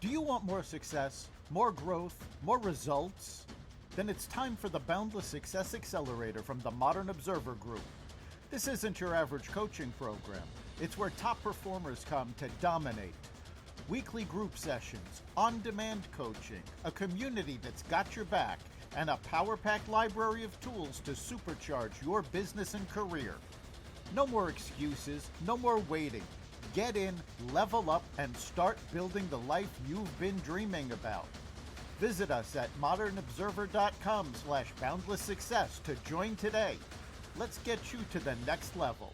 Do you want more success, more growth, more results? Then it's time for the Boundless Success Accelerator from the Modern Observer Group. This isn't your average coaching program. It's where top performers come to dominate. Weekly group sessions, on-demand coaching, a community that's got your back, and a power-packed library of tools to supercharge your business and career. No more excuses, no more waiting. Get in, level up, and start building the life you've been dreaming about. Visit us at modernobserver.com/boundless success to join today. Let's get you to the next level.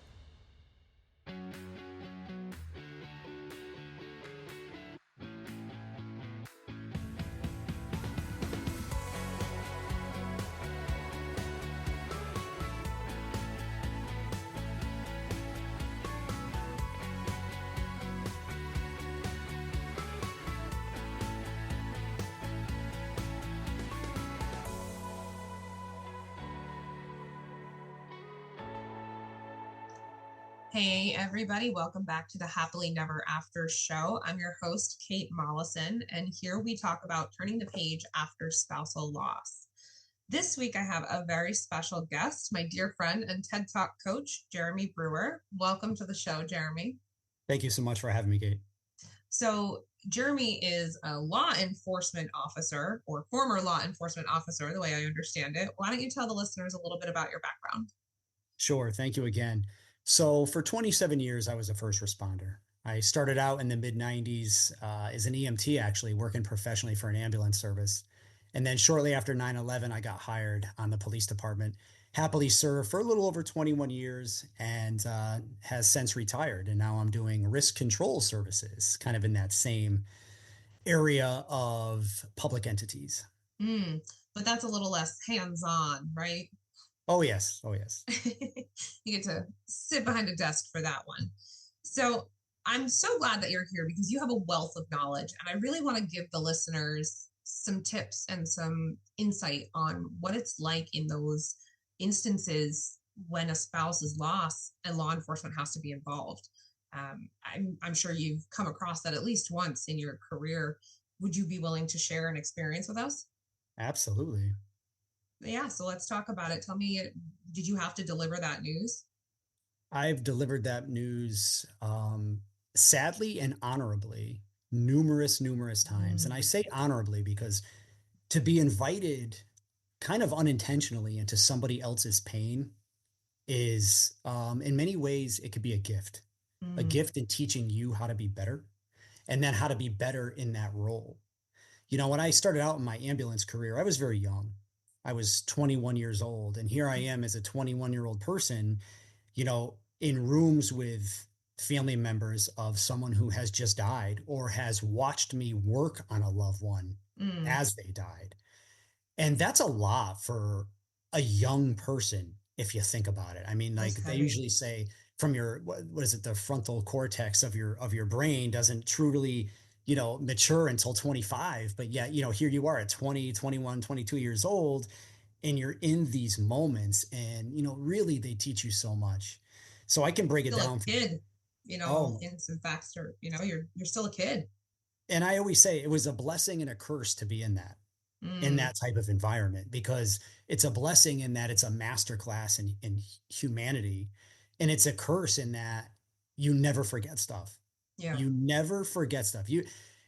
Hey everybody, welcome back to the Happily Never After show. I'm your host, Kate Mollison, and here we talk about turning the page after spousal loss. This week I have a very special guest, my dear friend and TED Talk coach, Jeremy Brewer. Welcome to the show, Jeremy. Thank you so much for having me, Kate. So Jeremy is a law enforcement officer, or former law enforcement officer, the way I understand it. Why don't you tell the listeners a little bit about your background? Sure. Thank you again. So for 27 years, I was a first responder. I started out in the mid 90s as an EMT, actually working professionally for an ambulance service. And then shortly after 9/11, I got hired on the police department, happily served for a little over 21 years and has since retired. And now I'm doing risk control services, kind of in that same area of public entities. But that's a little less hands-on, right? Oh, yes. Oh, yes. You get to sit behind a desk for that one. So I'm so glad that you're here because you have a wealth of knowledge. And I really want to give the listeners some tips and some insight on what it's like in those instances when a spouse is lost and law enforcement has to be involved. I'm sure you've come across that at least once in your career. Would you be willing to share an experience with us? Absolutely. Yeah, so let's talk about it. Tell me, did you have to deliver that news? I've delivered that news sadly and honorably numerous times. And I say honorably because to be invited kind of unintentionally into somebody else's pain is in many ways, it could be a gift in teaching you how to be better and then how to be better in that role. You know, when I started out in my ambulance career, I was very young. I was 21 years old. And here I am as a 21-year-old person, you know, in rooms with family members of someone who has just died or has watched me work on a loved one as they died. And that's a lot for a young person, if you think about it. I mean, like they usually say from your, what is it, the frontal cortex of your brain doesn't truly, you know, mature until 25. But yet, you know, here you are at 20, 21, 22 years old, and you're in these moments and, you know, really they teach you so much. So I can break it down. Still a kid, you know, in some facts, or, you know, you're still a kid. And I always say it was a blessing and a curse to be in that type of environment, because it's a blessing in that it's a masterclass in humanity. And it's a curse in that you never forget stuff. Yeah. You never forget stuff.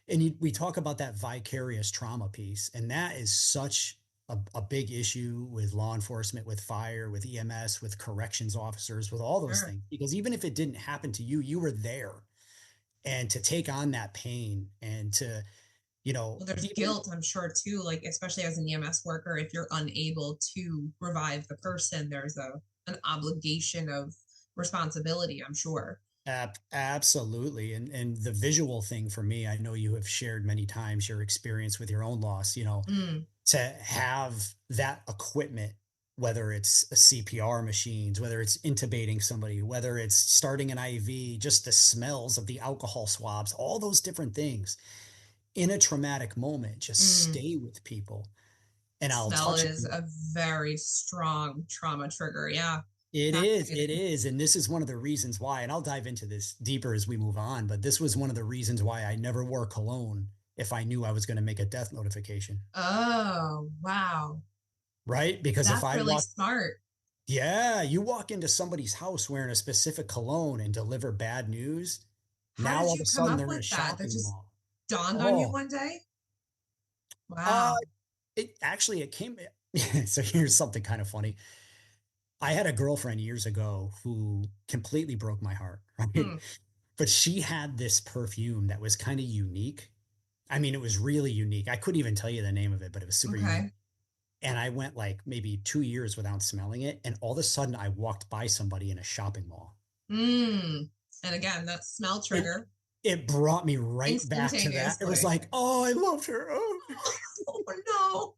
We talk about that vicarious trauma piece, and that is such a big issue with law enforcement, with fire, with EMS, with corrections officers, with all those things, because even if it didn't happen to you, you were there. And to take on that pain and to, you know, well, there's guilt, I'm sure, too, like especially as an EMS worker, if you're unable to revive the person, there's an obligation of responsibility, I'm sure. Absolutely. And the visual thing for me, I know you have shared many times your experience with your own loss, you know, to have that equipment, whether it's CPR machines, whether it's intubating somebody, whether it's starting an IV, just the smells of the alcohol swabs, all those different things in a traumatic moment, just stay with people. And I'll Smell touch is a very strong trauma trigger. Yeah. It is. And this is one of the reasons why, and I'll dive into this deeper as we move on, but this was one of the reasons why I never wore cologne if I knew I was going to make a death notification, Oh, wow. right? Because if That's I really walk, smart. yeah, you walk into somebody's house wearing a specific cologne and deliver bad news. How Now did all of you a come sudden up they're in a with that? That shopping just mall. dawned on you Oh, one day? uh, Wow. it came. So here's something kind of funny. I had a girlfriend years ago who completely broke my heart, right? Hmm. But she had this perfume that was kind of unique. I mean, it was really unique. I couldn't even tell you the name of it, but it was super unique. Okay. And I went like maybe 2 years without smelling it. And all of a sudden I walked by somebody in a shopping mall. Mm. And again, that smell And trigger it brought me right back to that. It was instantaneously. like, oh, I loved her. Oh, Oh no.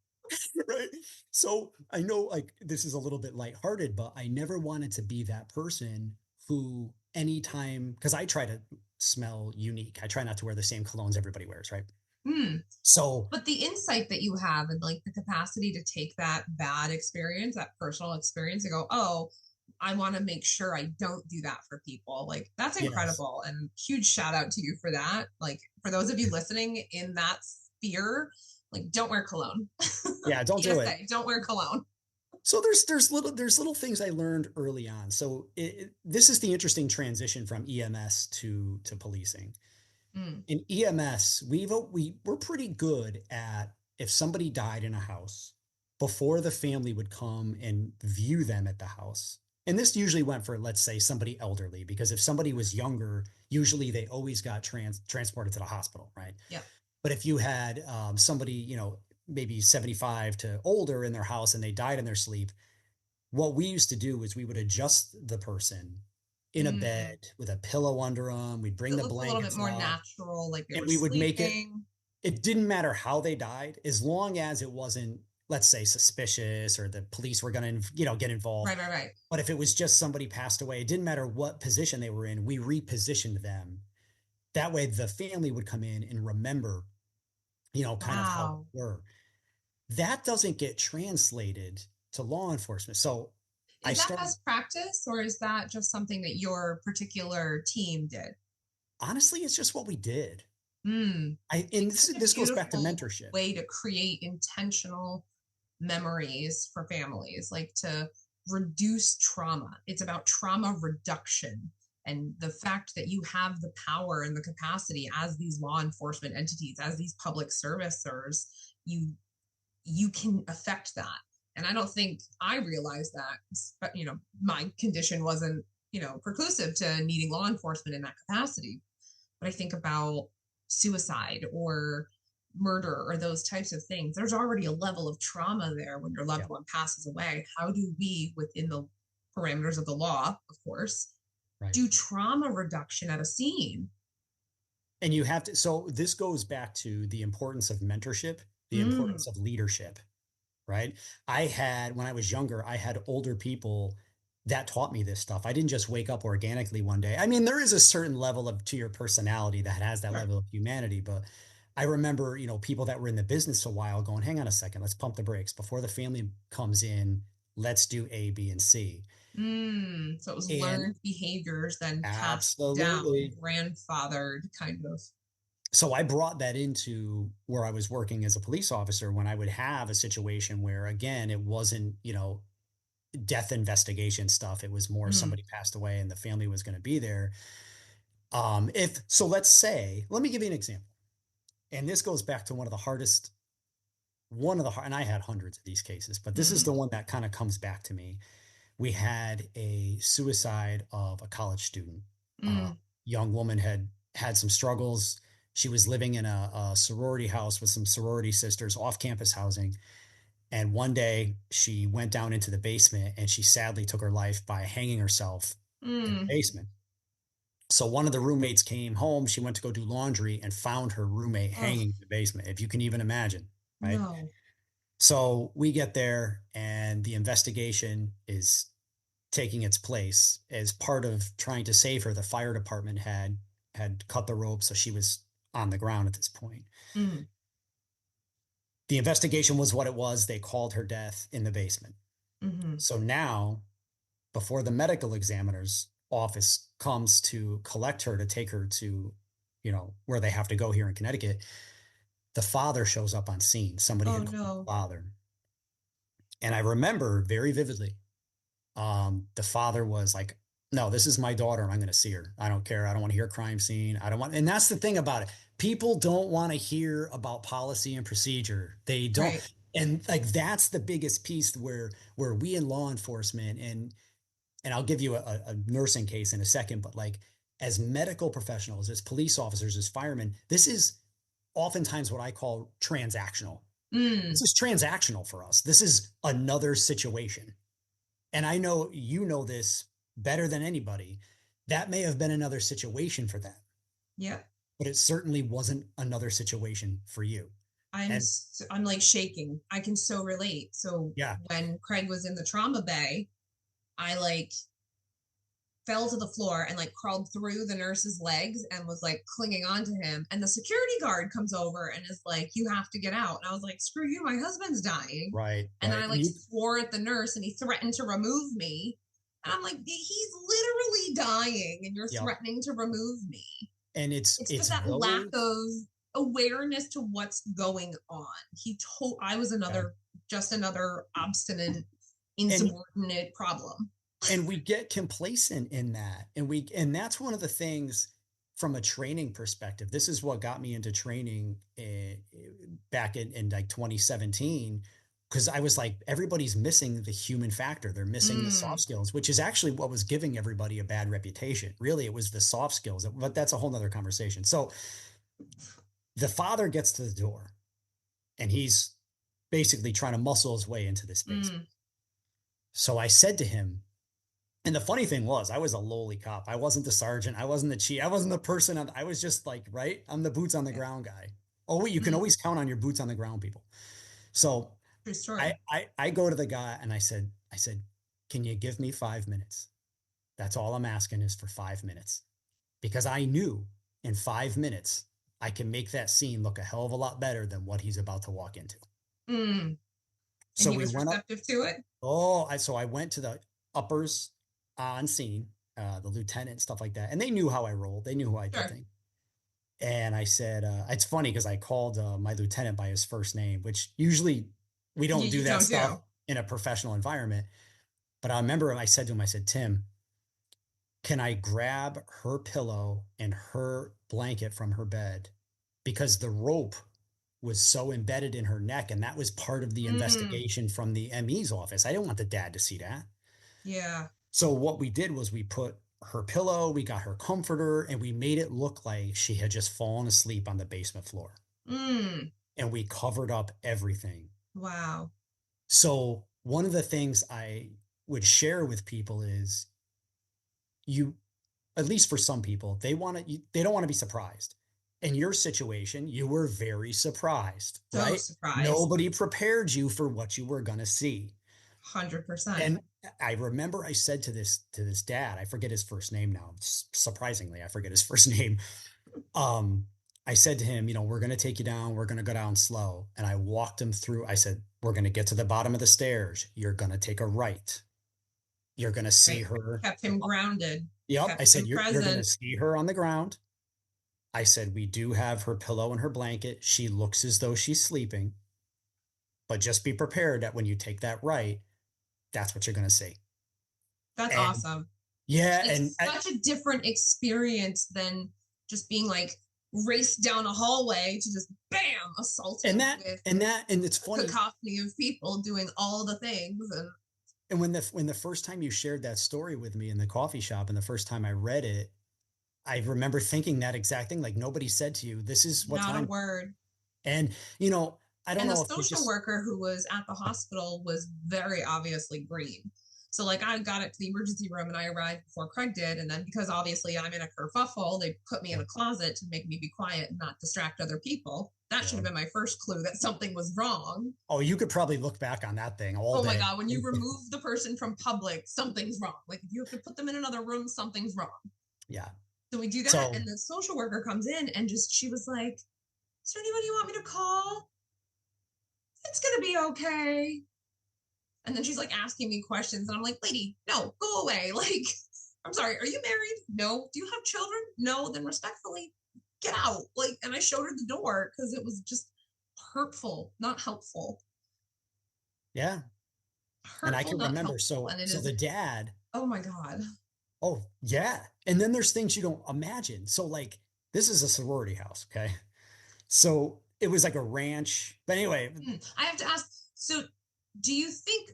right. So I know like this is a little bit lighthearted, but I never wanted to be that person who anytime, because I try to smell unique. I try not to wear the same colognes everybody wears, right? Hmm. So But the insight that you have and like the capacity to take that bad experience, that personal experience, and go, oh, I want to make sure I don't do that for people. Like that's yes, incredible. And huge shout out to you for that. Like for those of you listening in that sphere, like don't wear cologne. yeah, don't do it. PSA, don't wear cologne. So there's little things I learned early on. So this is the interesting transition from EMS to policing. Mm, In EMS, we're pretty good at if somebody died in a house before the family would come and view them at the house. And this usually went for, let's say, somebody elderly, because if somebody was younger, usually they always got transported to the hospital, right? yeah. But if you had somebody, maybe 75 to older in their house and they died in their sleep, what we used to do is we would adjust the person in a Mm. bed with a pillow under them. We'd bring It the looks a little bit blankets more up natural, like they and were we would make it, sleeping. it didn't matter how they died, as long as it wasn't, let's say, suspicious or the police were going to, get involved. Right, right, right. But if it was just somebody passed away, it didn't matter what position they were in, we repositioned them. That way the family would come in and remember, kind of how Wow. they were. That doesn't get translated to law enforcement. So I Is that started, best practice or is that just something that your particular team did? honestly, it's just what we did. Hmm. And It's such a this goes back to beautiful mentorship. way to create intentional memories for families, like to reduce trauma. It's about trauma reduction. And the fact that you have the power and the capacity as these law enforcement entities, as these public servicers, you you can affect that. And I don't think I realized that, but my condition wasn't, preclusive to needing law enforcement in that capacity. But I think about suicide or murder or those types of things. There's already a level of trauma there when your Yeah, loved one passes away. How do we, within the parameters of the law, of course, right. do trauma reduction at a scene? And you have to, so this goes back to the importance of mentorship, the Mm, importance of leadership, right? When I was younger, I had older people that taught me this stuff. I didn't just wake up organically one day. I mean, there is a certain level to your personality that has that sure. level of humanity, but I remember, people that were in the business a while going, hang on a second, let's pump the brakes before the family comes in. Let's do A, B, and C. So it was And learned behaviors, then passed down, absolutely. grandfathered, kind of. So I brought that into where I was working as a police officer when I would have a situation where, again, it wasn't, death investigation stuff. It was more Mm, somebody passed away and the family was going to be there. If so, let me give you an example. And this goes back to and I had hundreds of these cases, but this is mm, the one that kind of comes back to me. We had a suicide of a college student. Uh, mm, Young woman had some struggles. She was living in a sorority house with some sorority sisters, off campus housing. And one day she went down into the basement and she sadly took her life by hanging herself in the mm. basement. So one of the roommates came home. She went to go do laundry and found her roommate Oh, hanging in the basement, if you can even imagine, right? no. So we get there and the investigation is taking its place. As part of trying to save her, the fire department had cut the rope, so she was on the ground at this point. Mm, The investigation was what it was. They called her death in the basement. hmm. So now, before the medical examiner's office comes to collect her to take her to, where they have to go here in Connecticut, the father shows up on scene. Somebody Oh had called the no. father. And I remember very vividly, the father was like, no, this is my daughter and I'm going to see her. I don't care. I don't want to hear a crime scene. I don't want, and that's the thing about it. People don't want to hear about policy and procedure. They don't. Right. And like, that's the biggest piece where we in law enforcement and I'll give you a nursing case in a second, but like as medical professionals, as police officers, as firemen, this is oftentimes what I call transactional. Mm, This is transactional for us. This is another situation. And I know you know this better than anybody. That may have been another situation for them, yeah. but it certainly wasn't another situation for you. And I'm like shaking. I can so relate. So yeah, when Craig was in the trauma bay, I like fell to the floor and like crawled through the nurse's legs and was like clinging onto him. And the security guard comes over and is like, "You have to get out." And I was like, "Screw you, my husband's dying." right, And then right. I And like you, swore at the nurse and he threatened to remove me. And I'm like, he's literally dying and you're yep. threatening to remove me. And It's just it's that lack those, of awareness to what's going on. I was yeah. just another obstinate, And insubordinate problem. we get complacent in that. And that's one of the things from a training perspective. This is what got me into training back in like 2017, because I was like, everybody's missing the human factor. They're missing the Mm, soft skills, which is actually what was giving everybody a bad reputation. Really, it was the soft skills, but that's a whole nother conversation. So the father gets to the door and he's basically trying to muscle his way into this basement. mm, So I said to him, and the funny thing was, I was a lowly cop. I wasn't the sergeant. I wasn't the chief. I wasn't the person. I was just like, right? I'm the boots on the yeah. ground guy. Oh, wait, you can Mm, always count on your boots on the ground people. So true I, story. I, I go to the guy and I said, can you give me 5 minutes? That's all I'm asking is for 5 minutes, because I knew in 5 minutes I can make that scene look a hell of a lot better than what he's about to walk into. Mm. And So he we was went up. receptive to it. So I went to the uppers on scene, the lieutenant, stuff like that. And they knew how I rolled. They knew who I did Sure. things. And I said, it's funny because I called my lieutenant by his first name, which usually we don't do You that don't stuff do. in a professional environment. But I remember I said to him, I said, Tim, can I grab her pillow and her blanket from her bed? Because the rope was so embedded in her neck. And that was part of the Mm, investigation from the ME's office. I didn't want the dad to see that. yeah. So what we did was we put her pillow, we got her comforter, and we made it look like she had just fallen asleep on the basement floor. Mm, And we covered up everything. wow. So one of the things I would share with people is you, at least for some people, they don't want to be surprised. In your situation, you were very surprised, So right? surprised. Nobody prepared you for what you were going to see. 100%. And I remember I said to this dad, I forget his first name now. Surprisingly, I forget his first name. Um, I said to him, we're going to take you down. We're going to go down slow. And I walked him through. I said, we're going to get to the bottom of the stairs. You're going to take a right. You're going to see Right. her. Kept him grounded. Yep. I Kept said, him you're going to present. see her on the ground. I said, we do have her pillow and her blanket. She looks as though she's sleeping, but just be prepared that when you take that right, that's what you're going to see. That's And awesome. yeah, and It's such a different experience than just being like raced down a hallway to just bam assaulted with and it's a funny. cacophony of people doing all the things. And when the first time you shared that story with me in the coffee shop, and the first time I read it, I remember thinking that exact thing. Like, nobody said to you, this is what Not a time. word. And I don't And the know if you social just, worker who was at the hospital was very obviously green. So like I got it to the emergency room and I arrived before Craig did. And then because obviously I'm in a kerfuffle, they put me in yeah, a closet to make me be quiet and not distract other people. That should yeah. have been my first clue that something was wrong. Oh, you could probably look back on that thing all Oh my day. God, when you remove the person from public, something's wrong. Like if you have to put them in another room, something's wrong. Yeah. So we do that. So, And the social worker comes in and she was like, is there anybody you want me to call? It's going to be okay. And then she's like asking me questions. And I'm like, lady, no, go away. Like, I'm sorry, are you married? No. Do you have children? No. Then respectfully, get out. Like, and I showed her the door because it was just hurtful, not helpful. Yeah. And I Hurtful, can not remember, helpful. so And it so is, the dad, oh my God. oh yeah. And then there's things you don't imagine. So like this is a sorority house, okay? So it was like a ranch. But anyway, I have to ask, so do you think,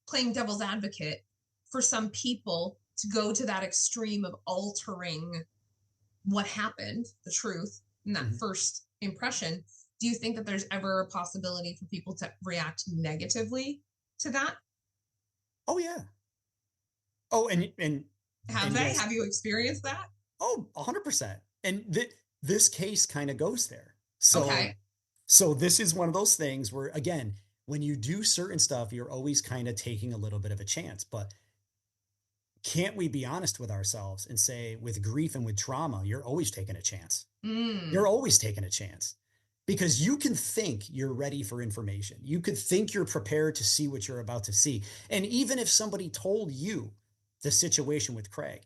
playing devil's advocate, for some people to go to that extreme of altering what happened, the truth, in that mhm. first impression, do you think that there's ever a possibility for people to react negatively to that? Oh yeah. Oh, and Have they? yes. Have you experienced that? Oh, 100%. And this case kind of goes there. Okay. So this is one of those things where, again, when you do certain stuff, you're always kind of taking a little bit of a chance. But can't we be honest with ourselves and say, with grief and with trauma, you're always taking a chance. You're Mm. always taking a chance because you can think you're ready for information. You could think you're prepared to see what you're about to see. And even if somebody told you the situation with Craig,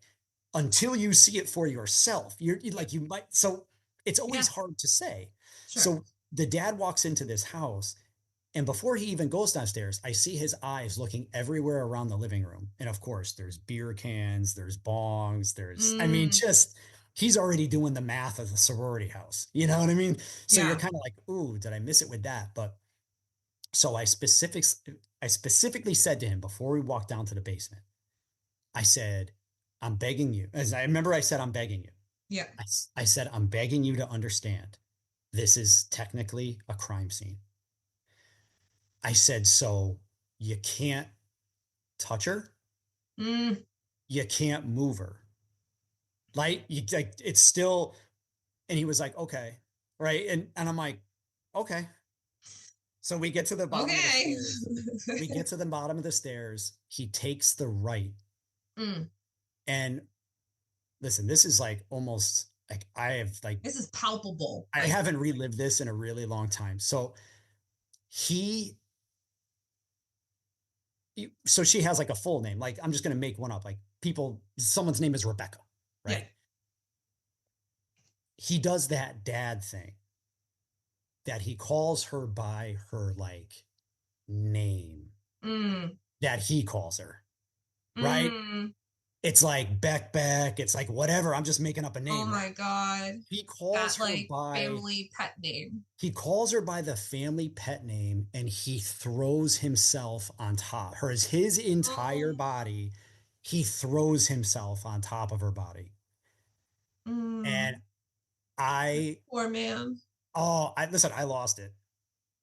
until you see it for yourself, you're Yeah. like, you might. So it's always Yeah. hard to say. Sure. So the dad walks into this house, and before he even goes downstairs, I see his eyes looking everywhere around the living room. And of course, there's beer cans, there's bongs, I mean, Mm. just he's already doing the math of the sorority house. You know what I mean? So you're Yeah. kind of like, ooh, did I miss it with that? But so I specifically said to him before we walked down to the basement, I said, I'm begging you. As I remember, I said, I'm begging you. Yeah. I said, I'm begging you to understand this is technically a crime scene. I said, so you can't touch her. Mm. You can't move her. Like it's still, and he was like, okay. Right. And I'm like, okay. So we get to the bottom of the Okay. stairs. We get to the bottom of the stairs. He takes the right. Mm. And listen, this is like almost like This is palpable. I Like, haven't relived this in a really long time. So he so she has like a full name. Like I'm just gonna make one up. Like someone's name is Rebecca, yeah. right? He does that dad thing that he calls her by her like name Mm. that he calls her, right? Mm. It's like Beck, it's like whatever. I'm just making up a Oh name, right? my God. He calls That her like by family pet name. he calls her by the family pet name and he throws himself on top. His entire Oh. body, he throws himself on top of her body. And Mm. I Poor man. I listen, I lost it.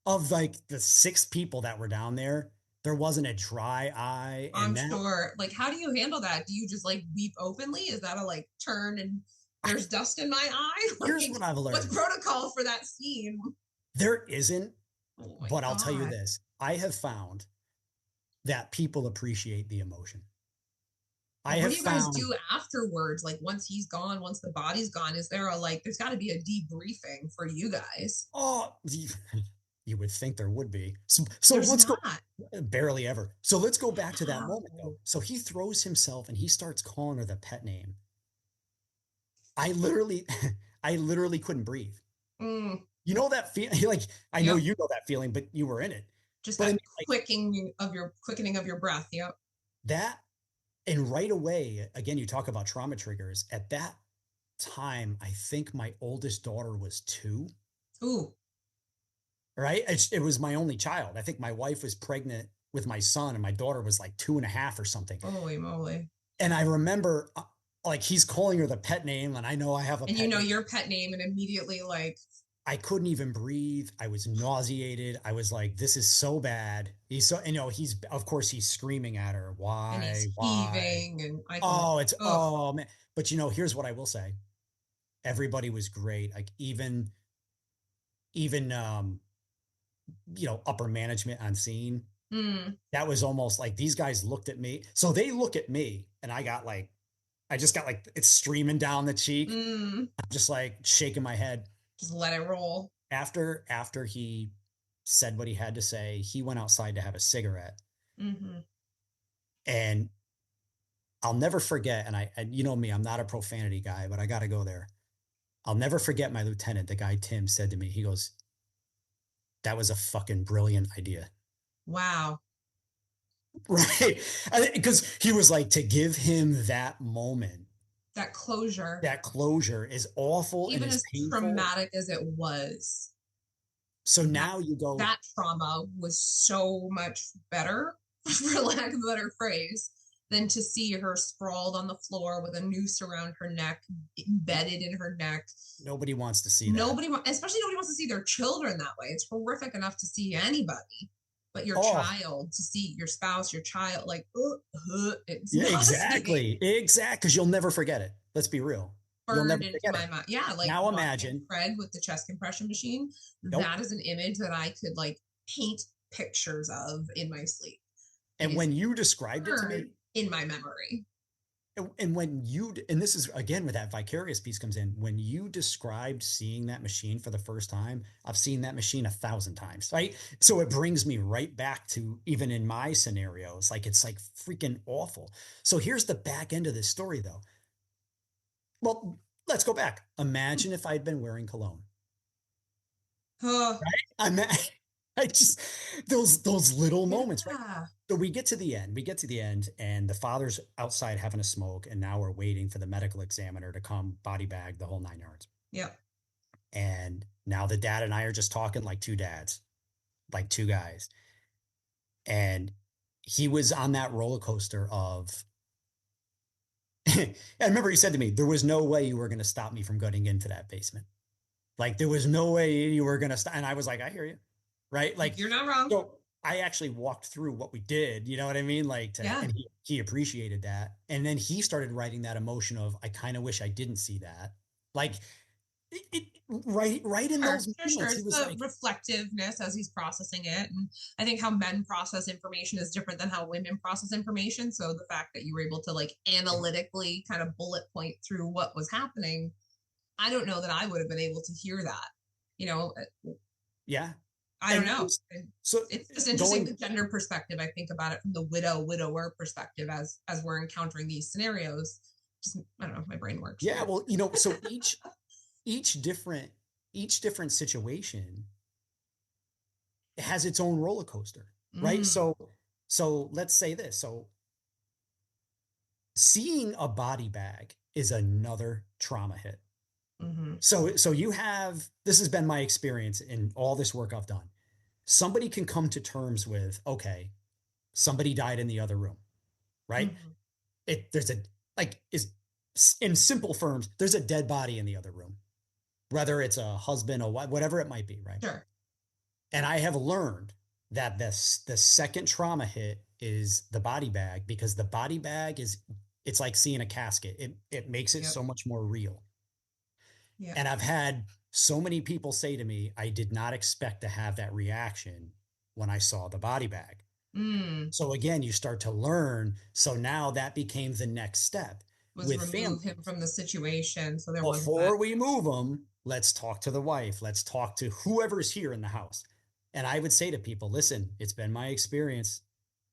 Of like the six people that were down there wasn't a dry eye. I'm And that sure. Like, how do you handle that? Do you just like weep openly? Is that a like turn and there's dust in my eye? here's Like, what I've what's learned. protocol for that scene? There isn't, Oh my but I'll tell you God. this. I have found that people appreciate the emotion. I Like, what have do you guys found do afterwards? Like, once he's gone, once the body's gone, is there a like, there's got to be a debriefing for you guys? Oh, you would think there would be. So There's let's go. not. Barely ever. So let's go back to that moment though. Wow. So he throws himself and he starts calling her the pet name. I literally, I literally couldn't breathe. Mm. You know that feeling? Like I know Yep. you know that feeling, but you were in it. Just But I that mean, like quickening of your breath. Yep. that, and right away, again, you talk about trauma triggers. At that time, I think my oldest daughter was 2. Ooh. Right? It was my only child. I think my wife was pregnant with my son, and my daughter was like 2.5 or something. Holy moly. And I remember like he's calling her the pet name, and I know I have a And you pet know name. your pet name and immediately like, I couldn't even breathe. I was nauseated. I was like, this is so bad. He's so, he's, of course, he's screaming at her. and Why? he's Why? heaving and I can, Oh, it's, ugh. oh, man. But here's what I will say. Everybody was great. Like even, upper management on scene, Mm. that was almost like these guys looked at me. So they look at me and I just got like, it's streaming down the cheek. Mm. I'm just like shaking my head. Just let it roll. After he said what he had to say, he went outside to have a cigarette. Mm-hmm. And I'll never forget, and you know me, I'm not a profanity guy, but I got to go there. I'll never forget my lieutenant, the guy Tim, said to me, he goes, that was a fucking brilliant idea. Wow. Right. Because he was like, to give him that moment, That closure, that closure is awful and even is as painful. traumatic as it was, So that now you go, that trauma was so much better, for lack of a better phrase, than to see her sprawled on the floor with a noose around her neck, embedded in her neck. nobody wants to see that. Especially nobody wants to see their children that way. It's horrific enough to see anybody, but your Oh, child, to see your spouse, your child, like, it's yeah, nauseating, exactly. Exactly. Because you'll never forget it. Let's be real. You'll never burned into forget it. my mind. Yeah, like Now watching imagine, Craig with the chest compression machine. nope. That is an image that I could like paint pictures of in my sleep. It And is when you described it to burned me, in my memory. and when you, and this is again where that vicarious piece comes in, when you described seeing that machine for the first time, I've seen that machine 1,000 times, right? So it brings me right back to even in my scenarios, like it's like freaking awful. So here's the back end of this story though. Well, let's go back. Imagine if I'd been wearing cologne. Oh, I'm I just those little moments, right? yeah. So we get to the end. We get to the end, and the father's outside having a smoke, and now we're waiting for the medical examiner to come body bag the whole 9 yards. Yep. And now the dad and I are just talking like two dads, like two guys. And he was on that roller coaster of I remember he said to me, there was no way you were going to stop me from getting into that basement. Like there was no way you were going to stop. And I was like, I hear you. Right. Like, You're not wrong. so I actually walked through what we did, you know what I mean? Like, Yeah. and he appreciated that. And then he started writing that emotion of, I kind of wish I didn't see that. Like right in Sure, those sure. moments, he It's was the like, reflectiveness as he's processing it. And I think how men process information is different than how women process information. So the fact that you were able to like analytically kind of bullet point through what was happening, I don't know that I would have been able to hear that. You know, yeah. I don't And know. so It's just interesting the gender perspective. I think about it from the widower perspective as we're encountering these scenarios. Just I don't know, my brain works. yeah, well, so each different each different situation has its own roller coaster, right? Mm, So let's say this. So seeing a body bag is another trauma hit. mm-hmm, So you have, this has been my experience in all this work I've done. Somebody can come to terms with, okay, somebody died in the other room, right? mm-hmm. There's a, like, is in simple terms, there's a dead body in the other room, whether it's a husband or whatever it might be, right? Sure. And I have learned that the second trauma hit is the body bag, because the body bag is, it's like seeing a casket. It makes it Yep. so much more real. Yep. And I've had so many people say to me, I did not expect to have that reaction when I saw the body bag. Mm. So again, you start to learn. So now that became the next step Was with remove him families. from the situation so there wasn't that. Before we move them, let's talk to the wife. Let's talk to whoever's here in the house. And I would say to people, listen, it's been my experience.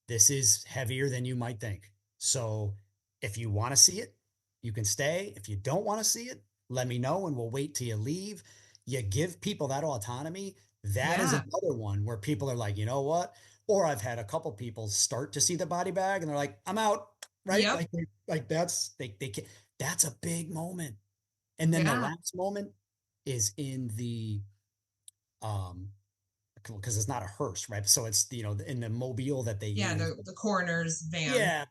This is heavier than you might think. So if you want to see it, you can stay. If you don't want to see it, let me know and we'll wait till you leave. You give people that autonomy. That is Yeah. another one where people are like, you know what? Or I've had a couple people start to see the body bag and they're like, I'm out. Right. Yep. Like that's, they can, that's a big moment. And then the Yeah. last moment is in the, um, because it's not a hearse, right? So it's, in the mobile that they Yeah. use. The coroner's van. Yeah.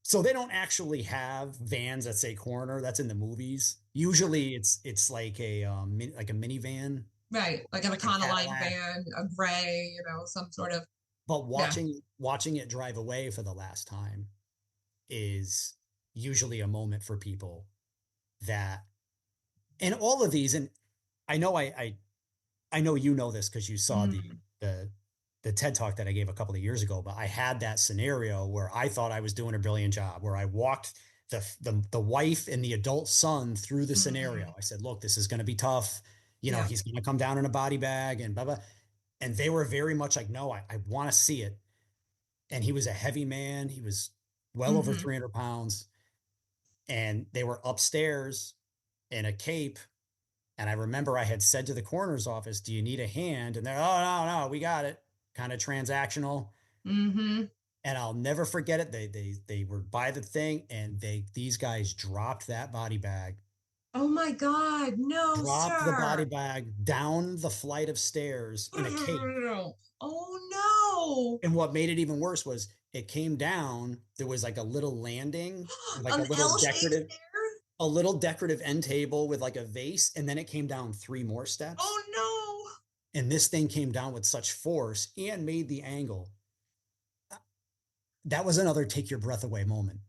So they don't actually have vans that say coroner. That's in the movies. Usually it's like like a minivan, Right. Like an like a Econoline Cadillac. van, a gray, some sort of, But yeah. watching it drive away for the last time is usually a moment for people that, and all of these, and I know I know you know this because you saw Mm, the the TED talk that I gave a couple of years ago, but I had that scenario where I thought I was doing a brilliant job, where I walked the wife and the adult son through the mm, scenario. I said, look, this is going to be tough. yeah. He's going to come down in a body bag and blah, blah. And they were very much like, no, I want to see it. And he was a heavy man. He was well over Mm-hmm. 300 pounds. And they were upstairs in a cape And I remember I had said to the coroner's office, do you need a hand? And they're, oh, no, we got it. Kind of transactional. Mm-hmm. And I'll never forget it. They were by the thing, and these guys dropped that body bag, Oh my God. No, dropped the body sir. bag down the flight of stairs in a cave. Oh no. And what made it even worse was it came down. There was like a little landing, like An L-shaped stair? a little decorative end table with like a vase, and then it came down 3 more steps. Oh no. And this thing came down with such force and made the angle. That was another take your breath away moment.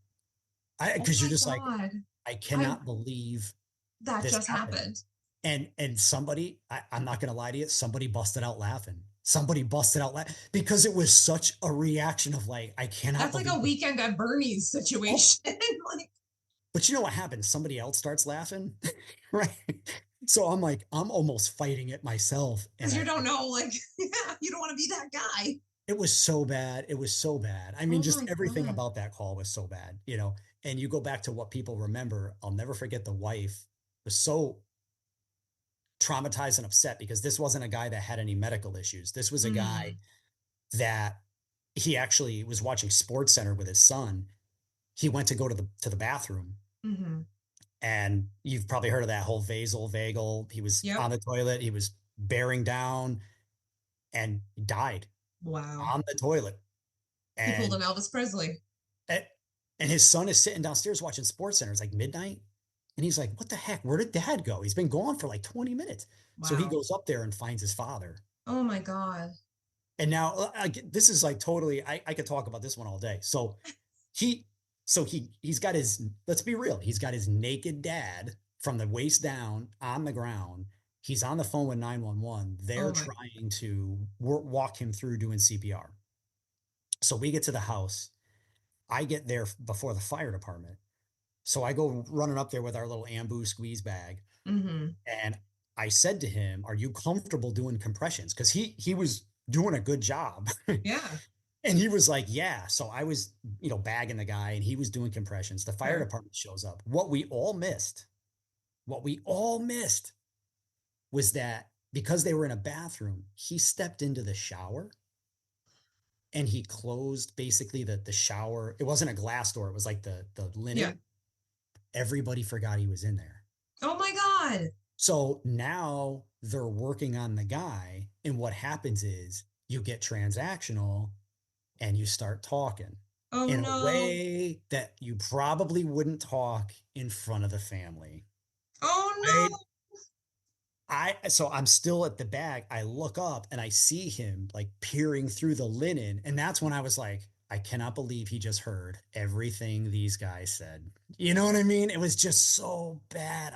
Oh Because you're my just like, God. I I cannot believe that this just happened. happened. And somebody, I'm not going to lie to you, somebody busted out laughing. Somebody busted out laughing because it was such a reaction of like, I cannot That's like believe a it. Weekend at Bernie's situation. Like, But you know what happens? Somebody else starts laughing, right? So I'm like, I'm almost fighting it myself. And because you don't know, like, yeah, you don't want to be that guy. it was so bad. It was so bad. I mean, Oh just my everything God. about that call was so bad, you know. And you go back to what people remember. I'll never forget the wife was so traumatized and upset because this wasn't a guy that had any medical issues. This was a guy Mm, that he actually was watching Sports Center with his son. He went to go to the bathroom, mm-hmm. and you've probably heard of that whole vagal. He was Yep. on the toilet. He was bearing down and died Wow. on the toilet. He pulled And an Elvis Presley. and his son is sitting downstairs watching Sports Center. It's like midnight. And he's like, what the heck? Where did dad go? He's been gone for like 20 minutes. So he Wow. goes up there and finds his father. Oh my God. And now this is like totally, I could talk about this one all day. He, he's got his, let's be real. He's got his naked dad from the waist down on the ground. He's on the phone with 911. Oh They're my. trying to walk him through doing CPR. So we get to the house. I get there before the fire department. So I go running up there with our little Ambu squeeze bag. Mm-hmm. And I said to him, are you comfortable doing compressions? Because he was doing a good job. Yeah. And he was like, yeah. So I was, bagging the guy, and he was doing compressions. The fire Sure. department shows up. What we all missed was that because they were in a bathroom, he stepped into the shower and he closed basically the shower. It wasn't a glass door. It was like the Yeah. linen. Everybody forgot he was in there. Oh my God. So now they're working on the guy. And what happens is you get transactional and you start talking Oh in a no. way that you probably wouldn't talk in front of the family. Oh Right. no. So I'm still at the bag. I look up and I see him like peering through the linen. And that's when I was like, I cannot believe he just heard everything these guys said. You know what I mean? It was just so bad.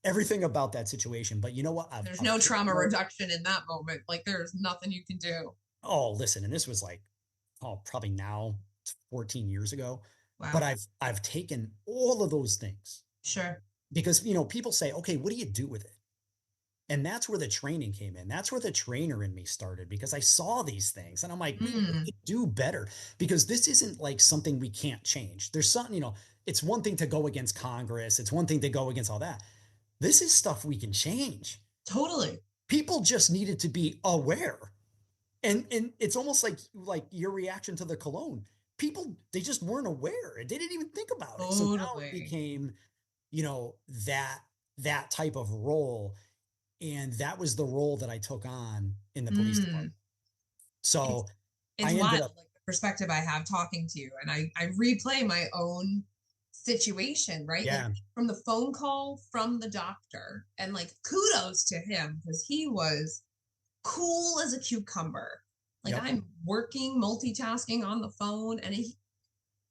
Everything about that situation. But you know what? There's no trauma reduction in that moment. Like there's nothing you can do. Oh, listen, and this was like, probably now 14 years ago. But Wow. I've taken all of those things Sure. because, people say, okay, what do you do with it? And that's where the training came in. That's where the trainer in me started because I saw these things and I'm like, we Mm, could do better because this isn't like something we can't change. There's something, it's one thing to go against Congress. It's one thing to go against all that. This is stuff we can change. totally. People just needed to be aware. And it's almost like your reaction to the cologne. People, they just weren't aware. They didn't even think about it. So now it Totally. became, you know, that that type of role. And that was the role that I took on in the police Mm. department. So It's I ended wild, up, like the perspective I have talking to you. And I replay my own situation, right? Like yeah, from the phone call from the doctor. And like kudos to him because he was cool as a cucumber. Like yep, I'm working, multitasking on the phone, and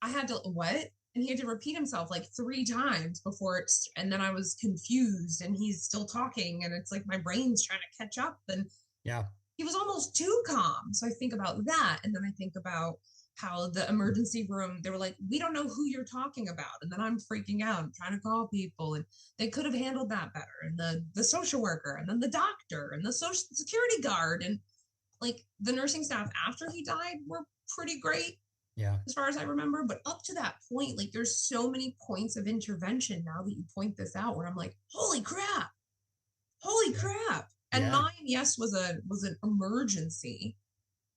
I had to what? And he had to repeat himself like 3 times before it's, and then I was confused, and he's still talking, and it's like my brain's trying to catch up, and yeah, he was almost too calm. So I think about that, and then I think about how the emergency room, they were like, we don't know who you're talking about, and then I'm freaking out, I'm trying to call people, and they could have handled that better, and the social worker, and then the doctor, and the social security guard, and like the nursing staff after he died were pretty great yeah. as far as I remember. But up to that point, like there's so many points of intervention now that you point this out where I'm like, holy crap. Holy crap. And Yeah. mine, yes, was an emergency.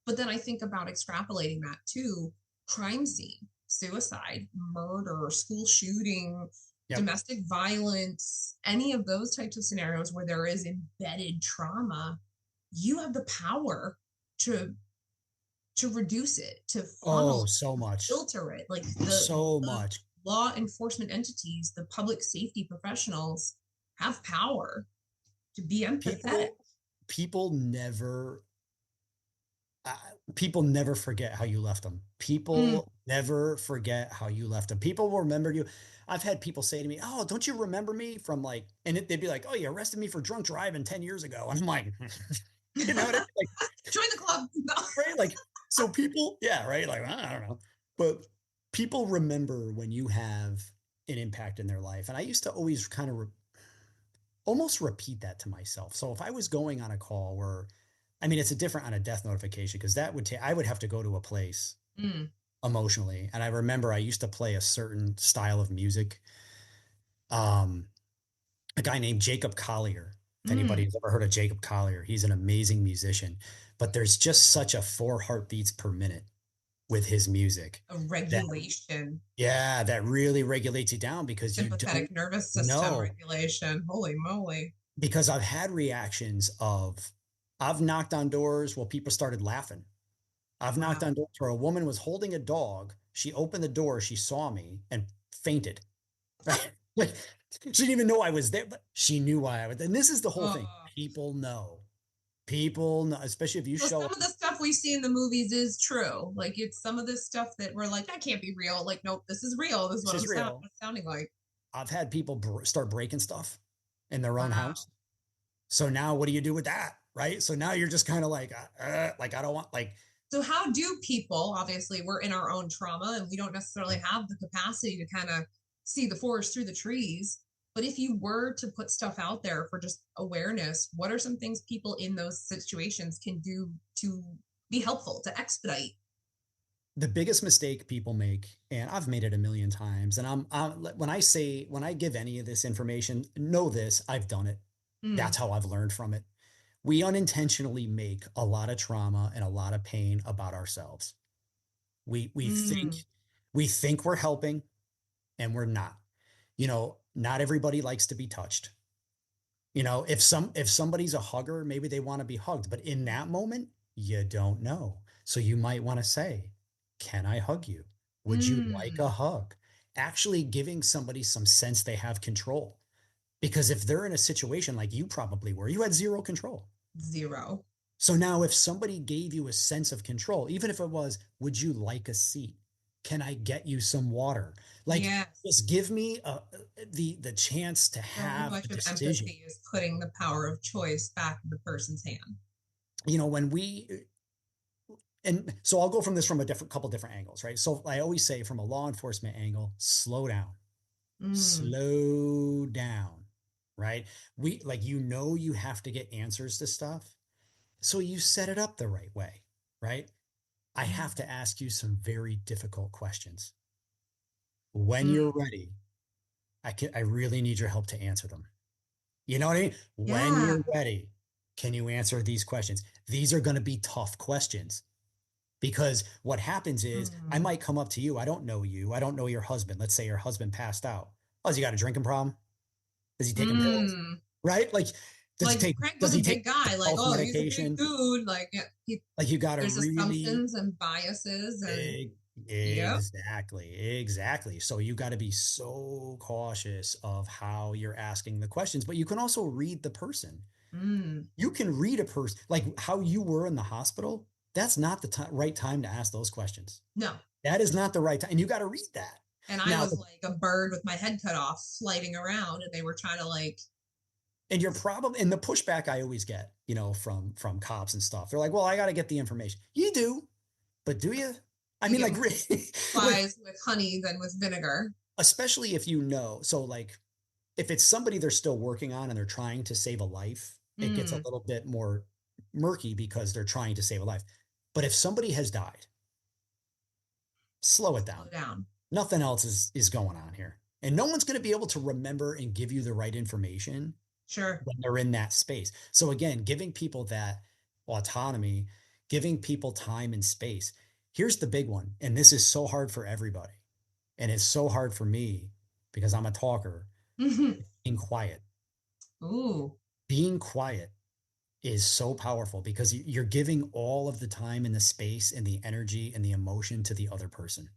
But then I think about extrapolating that to crime scene, suicide, murder, school shooting, Yep. domestic violence, any of those types of scenarios where there is embedded trauma. You have the power to reduce it, to funnel Oh, it, so to much. filter it. Like So the much. law enforcement entities, the public safety professionals have power to be empathetic. People people never uh, people never forget how you left them. Mm. People never forget how you left them. People will remember you. I've had people say to me, "Oh, don't you remember me from like?" And they'd be like, "Oh, you arrested me for drunk driving 10 years ago." And I'm like, you know what I mean? Like, Join the club. No. right? Like, so people, yeah, right? Like, I don't know. But people remember when you have an impact in their life. And I used to always kind of almost repeat that to myself. So if I was going on a call where, I mean, it's a different on a death notification because that would take, I would have to go to a place Mm. emotionally. And I remember I used to play a certain style of music. Um, a guy named Jacob Collier. If Mm. anybody's ever heard of Jacob Collier, he's an amazing musician, but there's just such a 4 heartbeats per minute with his music A that, regulation, yeah, that really regulates you down because you don't sympathetic nervous system know. regulation. Holy moly. Because I've had reactions of, I've knocked on doors while people started laughing. I've knocked Wow. on doors where a woman was holding a dog. She opened the door, she saw me and fainted. Right? Like she didn't even know I was there, but she knew why I was. And this is the whole thing. Oh. People know. People know, especially if you So show some up. of the stuff we see in the movies is true. Like it's some of this stuff that we're like, that can't be real. Like, nope, this is real. This is This what is real. it's sounding like. I've had people start breaking stuff in their own Wow. house. So now what do you do with that? Right. So now you're just kind of like, I don't want, like, So how do people, obviously we're in our own trauma and we don't necessarily have the capacity to kind of see the forest through the trees. But if you were to put stuff out there for just awareness, what are some things people in those situations can do to be helpful, to expedite? the biggest mistake people make, and I've made it a million times. And when I give any of this information, know this, I've done it. That's Mm. how I've learned from it. We unintentionally make a lot of trauma and a lot of pain about ourselves. We think Mm. we think we're helping and we're not. Not everybody likes to be touched. If somebody's a hugger, maybe they want to be hugged, but in that moment, you don't know. So you might want to say, "Can I hug you? Would you like a Mm. hug?" Actually giving somebody some sense they have control. Because if they're in a situation like you probably were, you had zero control. Zero. So now if somebody gave you a sense of control, even if it was, "Would you like a seat? Can I get you some water?" Like, Yes. just give me the chance to So have a much of decision. empathy is putting the power of choice back in the person's hand. When we and so I'll go from this from a couple different angles, right? So I always say from a law enforcement angle, Mm. slow down, right? You have to get answers to stuff. So you set it up the right way, right? I have Mm. to ask you some very difficult questions. When Mm. you're ready, I really need your help to answer them. You know what I mean? When Yeah. you're ready, can you answer these questions? These are going to be tough questions. Because what happens is I Mm. might come up to you. I don't know you. I don't know your husband. Let's say your husband passed out. Oh, has he got a drinking problem? Is he taking pills? Mm. Right? Like, Like Crank does was a he take big guy. Like, health oh, he's a big medication? dude. Like, yeah, Like you got to there's really assumptions and biases, and e- yep. exactly. So you got to be so cautious of how you're asking the questions, but you can also read the person. Mm. You can read a person like how you were in the hospital. That's not the right time to ask those questions. No. That is not the right time. And you got to read that. And I Now, was like a bird with my head cut off, flighting around, and they were trying to like, and your problem and the pushback I always get, from cops and stuff. They're like, "Well, I got to get the information." You do, but do you? I you mean, get like, more really, like, flies with honey than with vinegar. especially if you know. So, like, if it's somebody they're still working on and they're trying to save a life, it gets a Mm. little bit more murky because they're trying to save a life. But if somebody has died, slow it Slow down. down. Nothing else is going on here. And no one's going to be able to remember and give you the right information Sure. when they're in that space. So again, giving people that autonomy, giving people time and space. Here's the big one, and this is so hard for everybody, and it's so hard for me because I'm a talker. Being quiet. Ooh. Being quiet is so powerful because you're giving all of the time and the space and the energy and the emotion to the other person.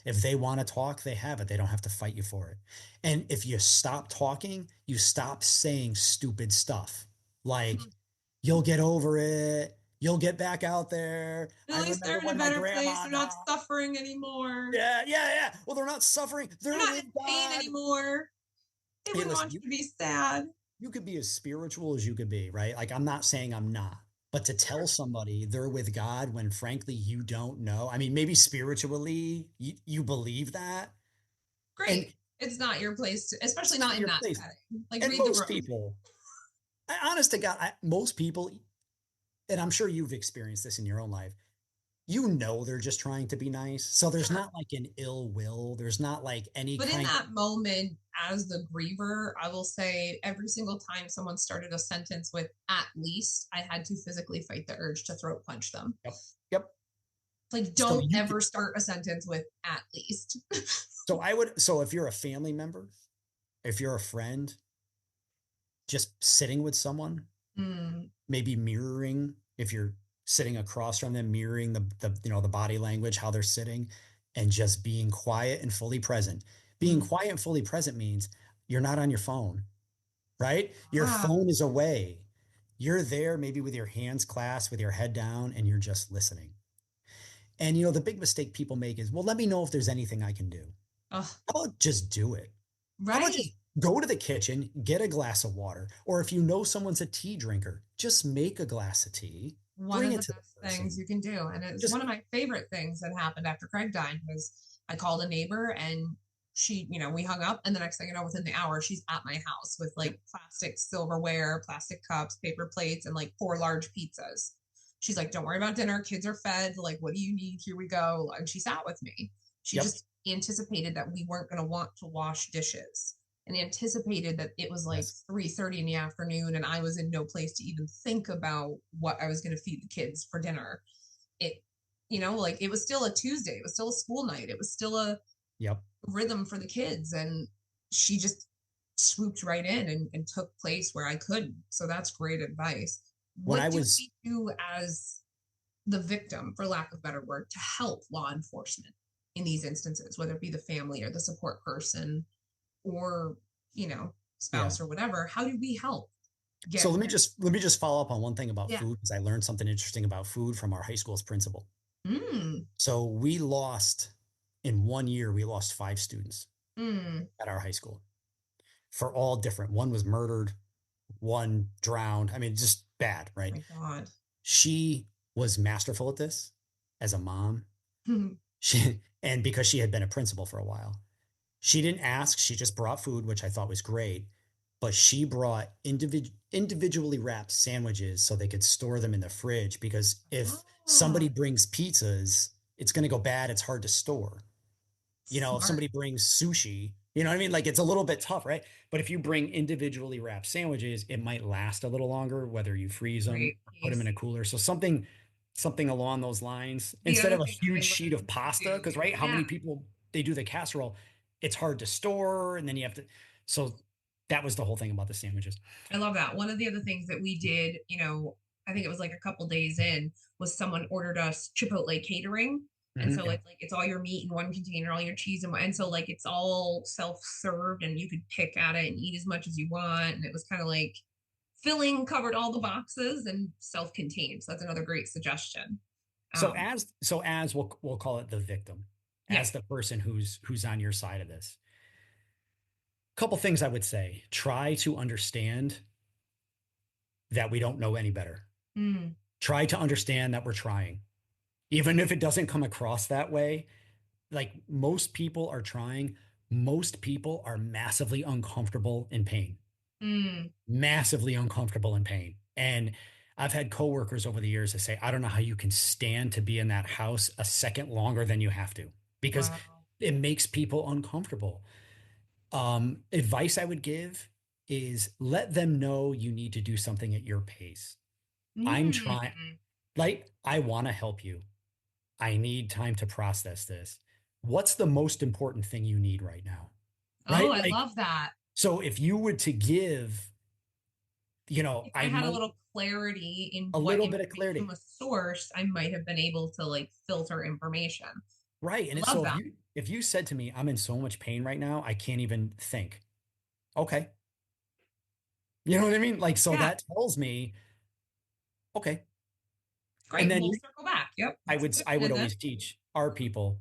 If they want to talk, they have it. They don't have to fight you for it. And if you stop talking, you stop saying stupid stuff like, you'll get over it. You'll get back out there. At I least they're remember in a when my better place. grandma They're not died. suffering anymore. Yeah, yeah, yeah. Well, they're not suffering. They're They're not with in pain God. anymore. They Hey, wouldn't listen, want you to be sad. you could be as spiritual as you could be, right? Like, I'm not saying I'm not, but to tell somebody they're with God when frankly you don't know, I mean, maybe spiritually you believe that, and Great. It's not your place to, especially it's not not in your that place. setting. Like And read the most room. people, honest to God, most people, and I'm sure you've experienced this in your own life, they're just trying to be nice. So there's Sure. not like an ill will. There's not like any But in kind of, that moment, as the griever, I will say every single time someone started a sentence with at least, I had to physically fight the urge to throat punch them. yep, yep. Like, So don't ever start a sentence with at least. so if you're a family member, if you're a friend, just sitting with someone, Mm, maybe mirroring, if you're sitting across from them, mirroring the body language, how they're sitting, and just being quiet and fully present. Being mm. quiet and fully present means you're not on your phone, right? Your Ah, phone is away. You're there maybe with your hands clasped, with your head down, and you're just listening. And the big mistake people make is, well, let me know if there's anything I can do. oh, How about just do it? How about right. just go to the kitchen, get a glass of water, or if you know someone's a tea drinker, just make a glass of tea, One bring of it the to the best things person. you can do. And it's one Just, of my favorite things that happened after Craig died was I called a neighbor and she, we hung up and the next thing you know, within the hour, she's at my house with yep, like plastic silverware, plastic cups, paper plates, and like 4 large pizzas. She's like, don't worry about dinner. Kids are fed. Like, what do you need? Here we go. And she sat with me. She yep. just anticipated that we weren't going to want to wash dishes and anticipated that it was like Yes. 3:30 in the afternoon and I was in no place to even think about what I was going to feed the kids for dinner. It, like it was still a Tuesday, it was still a school night, it was still a Yep. rhythm for the kids. And she just swooped right in and took place where I couldn't. So that's great advice. When I What do was, we do as the victim, for lack of a better word, to help law enforcement in these instances, whether it be the family or the support person or yeah. spouse or whatever? How do we help So get let me just follow up on one thing about yeah. food because I learned something interesting about food from our high school's principal. Mm, So in 1 year, we lost 5 students mm. at our high school for all different. One was murdered, one drowned. I mean, just bad, right? My God. She was masterful at this as a mom. And because she had been a principal for a while, she didn't ask. She just brought food, which I thought was great. But she brought individually wrapped sandwiches so they could store them in the fridge because if Oh, somebody brings pizzas, it's going to go bad. It's hard to store. If smart. somebody brings sushi, you know what I mean? Like it's a little bit tough, right? But if you bring individually wrapped sandwiches, it might last a little longer, whether you freeze them Great or put them in piece. a cooler. So something along those lines The instead other of a thing I huge sheet of learned to pasta. do, Because right, how yeah, many people they do the casserole, it's hard to store, and then you have to. So that was the whole thing about the sandwiches. I love that. One of the other things that we did, I think it was like a couple days in, was someone ordered us Chipotle catering. And so Yeah. it's all your meat in one container, all your cheese and so like it's all self-served and you could pick at it and eat as much as you want. And it was kind of like filling covered all the boxes and self-contained. So that's another great suggestion. So Um, as we'll call it the victim, yeah. as the person who's on your side of this. Couple things I would say. Try to understand that we don't know any better. Mm, Try to understand that we're trying. Even if it doesn't come across that way, like most people are trying, most people are massively uncomfortable in pain, mm, massively uncomfortable in pain. And I've had coworkers over the years that say, I don't know how you can stand to be in that house a second longer than you have to because wow. it makes people uncomfortable. Advice I would give is let them know you need to do something at your pace. I'm trying, Mm. like, I want to help you. I need time to process this. What's the most important thing you need right now? Oh, Right? I Like, love that. so if you were to give, If I I had a might little clarity in a what little bit of information clarity. was sourced, I might have been able to like filter information. Right. And I it's love so that. if you said to me, I'm in so much pain right now, I can't even think. Okay. You know what I mean? Like, so Yeah, that tells me, okay. And great. then We'll circle back. Yep. That's a quick I would pivot. always teach our people,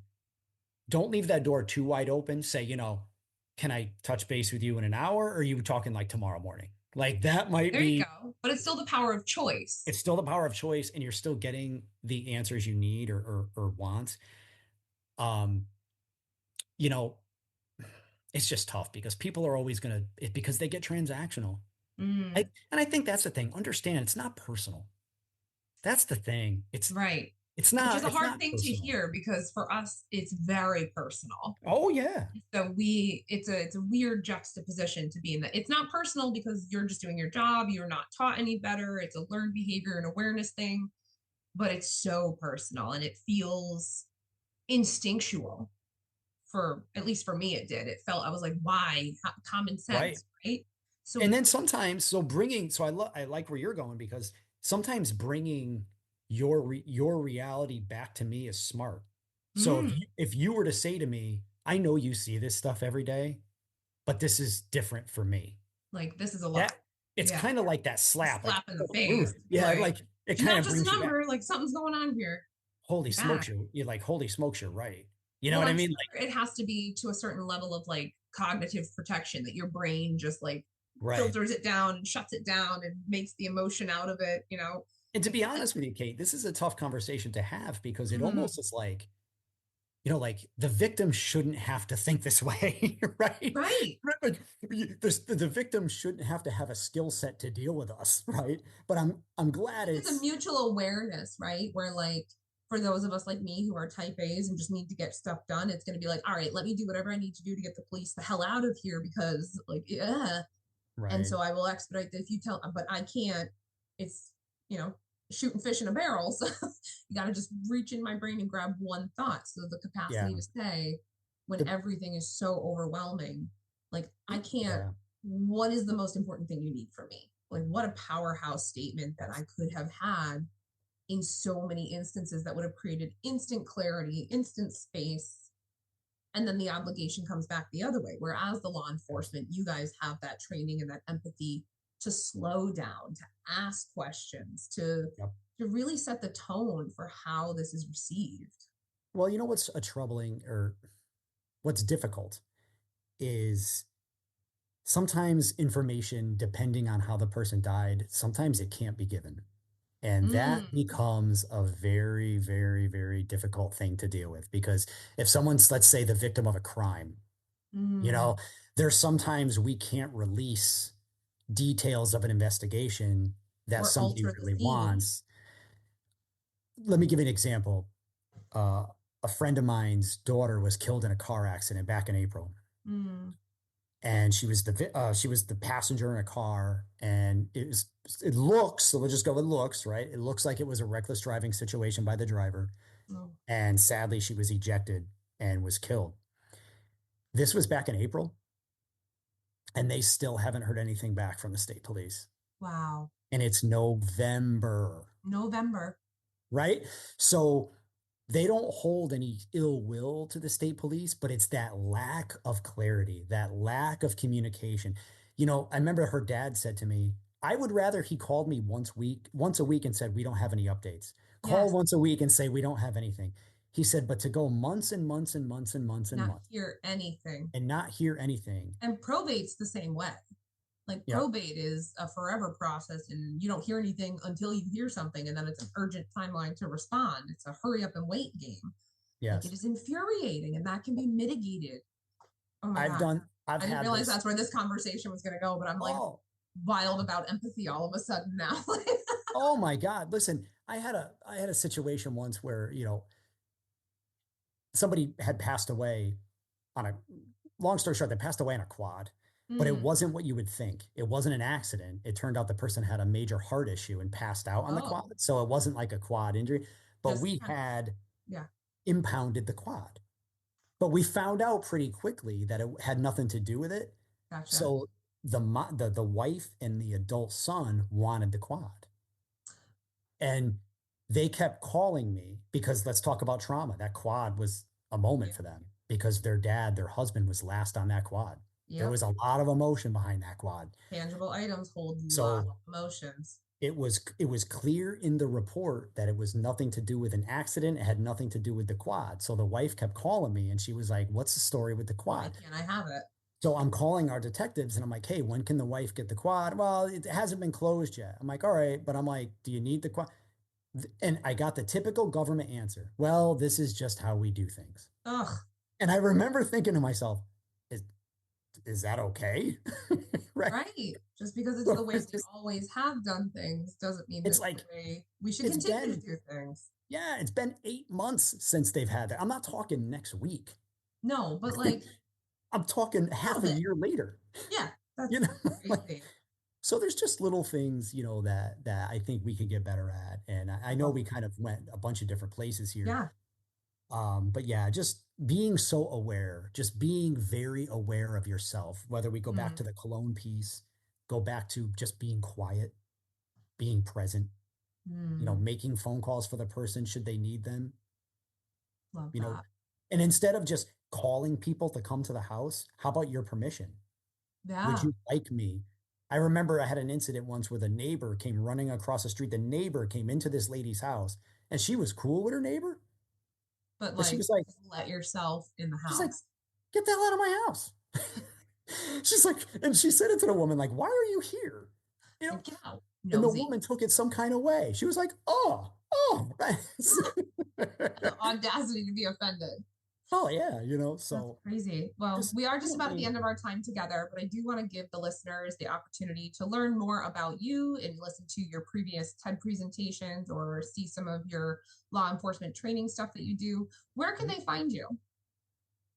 don't leave that door too wide open. Say, can I touch base with you in an hour? Or are you talking like tomorrow morning? Like that might There you be, go. But it's still the power of choice. it's still the power of choice and you're still getting the answers you need or want. Um, you know, it's just tough because people are always going to, because they get transactional. Mm, And I think that's the thing. Understand it's not personal. That's the thing. right. It's Which is not, a it's hard not thing to personal. hear because for us it's very personal. Oh yeah. So it's a weird juxtaposition to be in that it's not personal because you're just doing your job, you're not taught any better. It's a learned behavior and awareness thing, but it's so personal and it feels instinctual. For at least for me it did. It felt I was like, why? Common Right. sense, right? So And then sometimes, so I like where you're going because sometimes bringing your reality back to me is smart. So mm, if you were to say to me, I know you see this stuff every day, but this is different for me. like this is a lot. That it's Yeah. kind of like that A slap, like, slap in the ooh, face. yeah, Right. like it It's kind not of just a brings you back. number, like something's going on here. Holy Yeah. smokes, you're like, holy smokes, you're right. You know Well, what I I'm mean? sure it has to be to a certain level of like cognitive protection that your brain just like Right. filters it down and shuts it down and makes the emotion out of it, And to be honest with you, Kate, this is a tough conversation to have because it Mm, almost is like, like the victim shouldn't have to think this way, right? right. Right, like the victim shouldn't have to have a skill set to deal with us, right? But I'm glad It's a mutual awareness, right? Where like for those of us like me who are type A's and just need to get stuff done, it's going to be like, all right, let me do whatever I need to do to get the police the hell out of here because like, yeah. And right. so I will expedite that if you tell, but I can't, it's, you know, shooting fish in a barrel. So you got to just reach in my brain and grab one thought. So the Yeah. capacity to say when The, everything is so overwhelming, like I can't, yeah. what is the most important thing you need from me? Like what a powerhouse statement that I Yes. could have had in so many instances that would have created instant clarity, instant space, and then the obligation comes back the other way. Whereas the law Yes. enforcement, you guys have that training and that empathy to slow down, to ask questions, Yep. to really set the tone for how this is received. Well, you know what's a troubling or what's difficult is sometimes information, depending on how the person died, sometimes it can't be given. And that Mm, becomes a very, very, very difficult thing to deal with because if someone's, let's say, the victim of a crime, you mm. know, there's sometimes we can't release details of an investigation that Or somebody alter the really scene. wants. Let me give you an example. Uh, a friend of mine's daughter was killed in a car accident back in April, Mm, and she was the passenger in a car, and it looks, so we'll just go with looks, right? It looks like it was a reckless driving situation by the driver, oh, and sadly, she was ejected and was killed. This was back in April, and they still haven't heard anything back from the state police, wow. and it's November, November. right? So they don't hold any ill will to the state police, but it's that lack of clarity, that lack of communication. I remember her dad said to me, I would rather he called me once a week and said, we don't have any updates. Call Yes. once a week and say, we don't have anything. He said, but to go months and months and months and months and Not months hear anything. and not hear anything. And probate's the same way. Like Yep. probate is a forever process and you don't hear anything until you hear something and then it's an urgent timeline to respond. It's a hurry up and wait game. Like it Yes. is infuriating and that can be mitigated. Oh my God. I've I didn't had realize this. that's where this conversation was going to go, but I'm like Oh, wild about empathy all of a sudden now. oh my God. Listen, I had a situation once where, somebody had passed away on a long story short, they passed away on a quad. but it wasn't what you would think. It wasn't an accident. It turned out the person had a major heart issue and passed out on the Oh, quad. So it wasn't like a quad injury, but just we kind of, had yeah, impounded the quad. But we found out pretty quickly that it had nothing to do with it. gotcha. So the wife and the adult son wanted the quad. And they kept calling me because let's talk about trauma. That quad was a moment Yeah. for them because their husband was last on that quad. There Yep. was a lot of emotion behind that quad. Tangible items hold a lot So of emotions. it was clear in the report that it was nothing to do with an accident. It had nothing to do with the quad. So the wife kept calling me and she was like, "What's the story with the Why quad?" can't I have it? So I'm calling our detectives and I'm like, "Hey, when can the wife get the quad?" "Well, it hasn't been closed yet." I'm like, "All right," but I'm like, "Do you need the quad?" And I got the typical government answer. "Well, this is just how we do things." Ugh, And I remember thinking to myself, is that okay? Right. right. Just because it's So the way it's we just, always have done things doesn't mean it's that's the like, way we should it's continue to been, do things. yeah, it's been 8 months since they've had that. I'm not talking next week. No, but like, I'm talking a half little a bit. year later, Yeah, you that's know, like, crazy. so there's just little things, that I think we could get better at. And I know Well, we kind of went a bunch of different places here. yeah. But yeah, just being so aware, just being very aware of yourself, whether we go back Mm, to the cologne piece, go back to just being quiet, being present, mm, making phone calls for the person should they need them, love you know, that. and instead of just calling people to come to the house, how about your permission? Would Yeah. you like me? I remember I had an incident once where the neighbor came running across the street. The neighbor came into this lady's house and she was cool with her neighbor, But but she like, was like, just let yourself in the she's like, house. "Get the hell out of my house." She's like, and she said it to the woman, like, "Why are you here?" You know, Like, get out, and the nosy. woman took it some kind of way. She was like, "Oh, right." The audacity to be offended. Oh yeah, That's so crazy. Well, just we are just about at the being, end of our time together, but I do want to give the listeners the opportunity to learn more about you and listen to your previous TED presentations or see some of your law enforcement training stuff that you do. Where can they find you?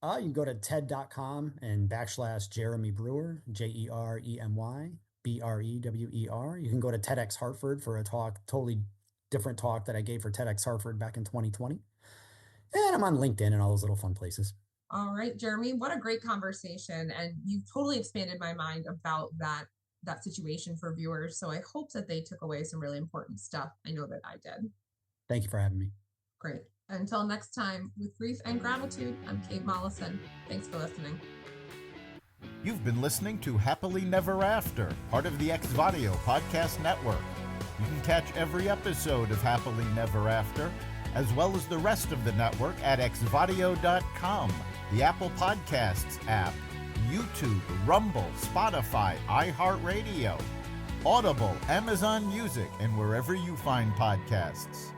you can go to TED.com and /Jeremy Brewer, JeremyBrewer. You can go to TEDx Hartford for a talk, totally different talk that I gave for TEDx Hartford back in 2020. And I'm on LinkedIn and all those little fun places. All right, Jeremy, what a great conversation. And you've totally expanded my mind about that situation for viewers. So I hope that they took away some really important stuff. I know that I did. Thank you for having me. Great. Until next time, with grief and gratitude, I'm Kate Mollison. Thanks for listening. You've been listening to Happily Never After, part of the Ex-Vadio podcast network. You can catch every episode of Happily Never After, as well as the rest of the network at exvadio.com, the Apple Podcasts app, YouTube, Rumble, Spotify, iHeartRadio, Audible, Amazon Music, and wherever you find podcasts.